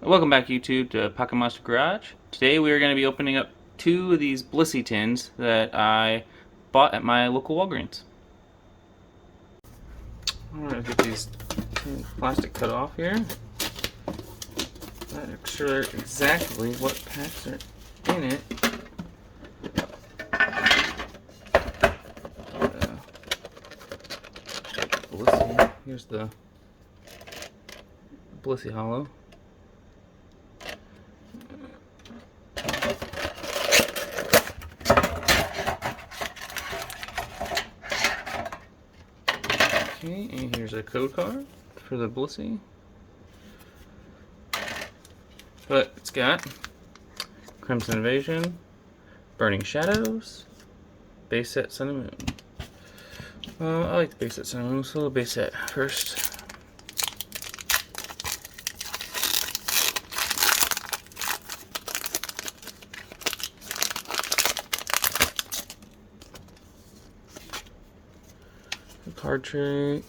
Welcome back, YouTube, to Pokémon Garage. Today we are going to be opening up two of these Blissy tins that I bought at my local Walgreens. I'm going to get these plastic cut off here. Make sure exactly what packs are in it. Blissy. Here's the Blissy Hollow. Okay, and here's a code card for the Blissy. But it's got Crimson Invasion, Burning Shadows, base set Sun and Moon. I like the base set Sun and Moon, so we'll base set first. Card trick.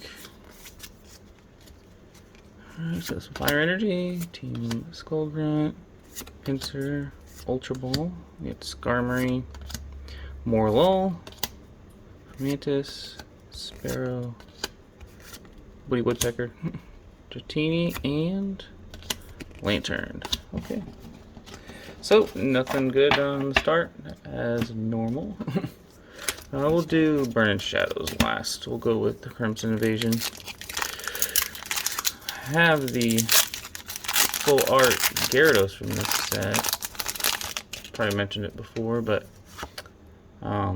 Alright, so some Fire Energy, Team Skull Grunt, Pinsir, Ultra Ball, we get Skarmory, Morlull, Mantis, Sparrow, Woody Woodpecker, Dratini, and Lantern. Okay. So, nothing good on the start, as normal. We'll do Burning Shadows last. We'll go with the Crimson Invasion. I have the full art Gyarados from this set. Probably mentioned it before, but I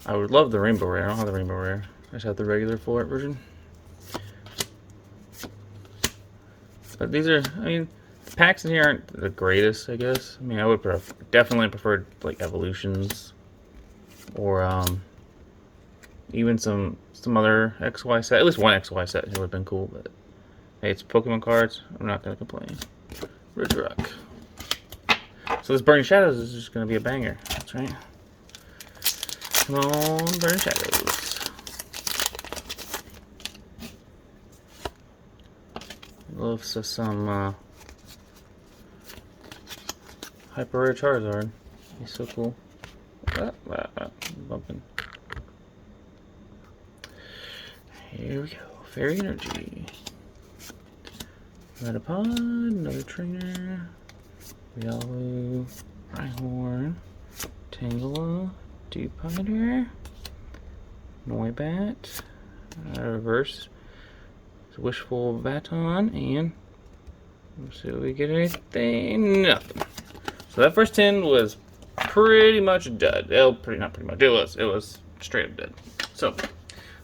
would love the Rainbow Rare. I don't have the Rainbow Rare. I just have the regular full art version. But these are, I mean, the packs in here aren't the greatest, I guess. I mean, I would definitely prefer like evolutions. Or even some other XY set. At least one XY set would have been cool, but hey, it's Pokemon cards. I'm not going to complain. Ridgerock. So this Burning Shadows is just going to be a banger. That's right. Come on, Burning Shadows. Love some Hyper Rare Charizard. He's so cool. Bumping. Here we go. Fairy Energy. Metapod, another trainer. Riolu, Rhyhorn, Tangela, Dewpider, Noibat, reverse, Wishful Baton, and let's see if we get anything. Nothing. So that first 10 was pretty much dead. Not pretty much. It was straight up dead. So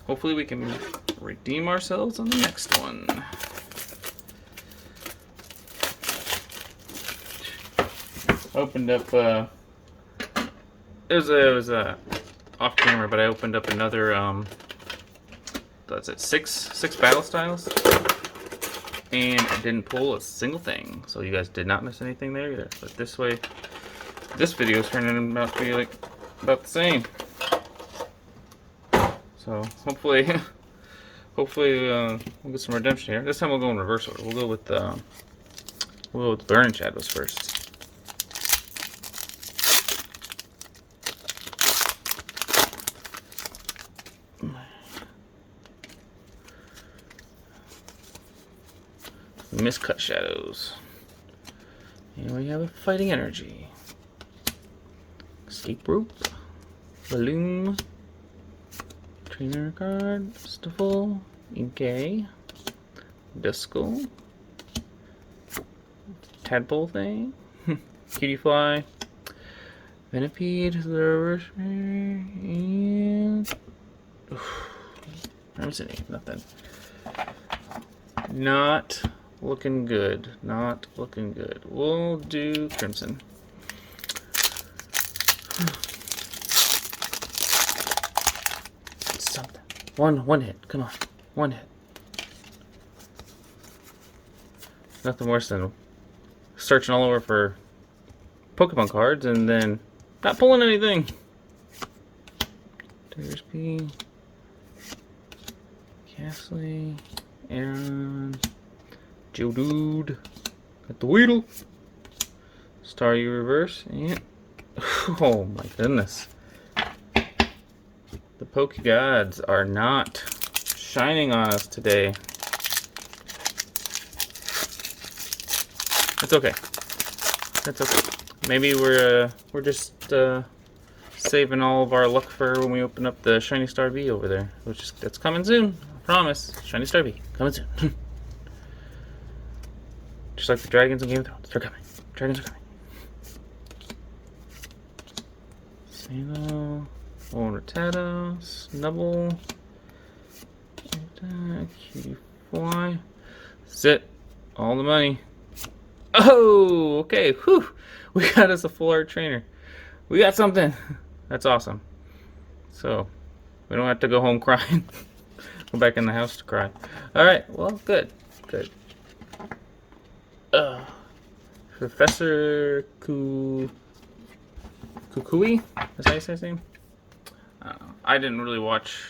hopefully we can redeem ourselves on the next one. Opened up. It was off camera, but I opened up another. That's it. Six battle styles, and I didn't pull a single thing. So you guys did not miss anything there either. But this way. This video is turning out to be like about the same. So hopefully we'll get some redemption here. This time we'll go in reverse order. We'll go with Burning Shadows first. Miscut Shadows. And we have a Fighting Energy. Escape Rope, Balloon, Trainer Card, Stuffle, Inkay, Duskull, Tadpole thing, Cutie Fly, Venipede, the reverse rare, and I'm missing nothing. Not looking good. Not looking good. We'll do Crimson. Something. One hit. Come on. One hit. Nothing worse than searching all over for Pokemon cards and then not pulling anything. There's P. Castley. Aaron. Geodude. Got the Weedle. Staryu reverse. And oh my goodness. The Poke Gods are not shining on us today. It's okay. That's okay. Maybe we're just saving all of our luck for when we open up the Shiny Star V over there, that's coming soon. I promise. Shiny Star V coming soon. Just like the dragons in Game of Thrones, they're coming. Dragons are coming. Sano, Rattata, Snubble, Cutie Fly. That's it. All the money. Oh, okay. Whew. We got us a full art trainer. We got something. That's awesome. So, we don't have to go home crying. Go back in the house to cry. Alright, well, good. Good. Professor Kukui? Is that how you say his name? I didn't really watch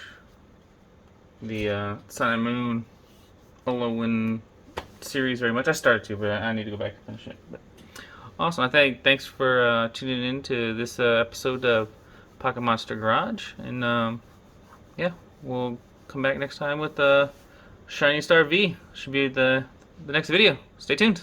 the Sun and Moon Alolan series very much. I started to, but I need to go back and finish it. But awesome. Thanks for tuning in to this episode of Pocket Monster Garage. And yeah, we'll come back next time with Shiny Star V. Should be the next video. Stay tuned.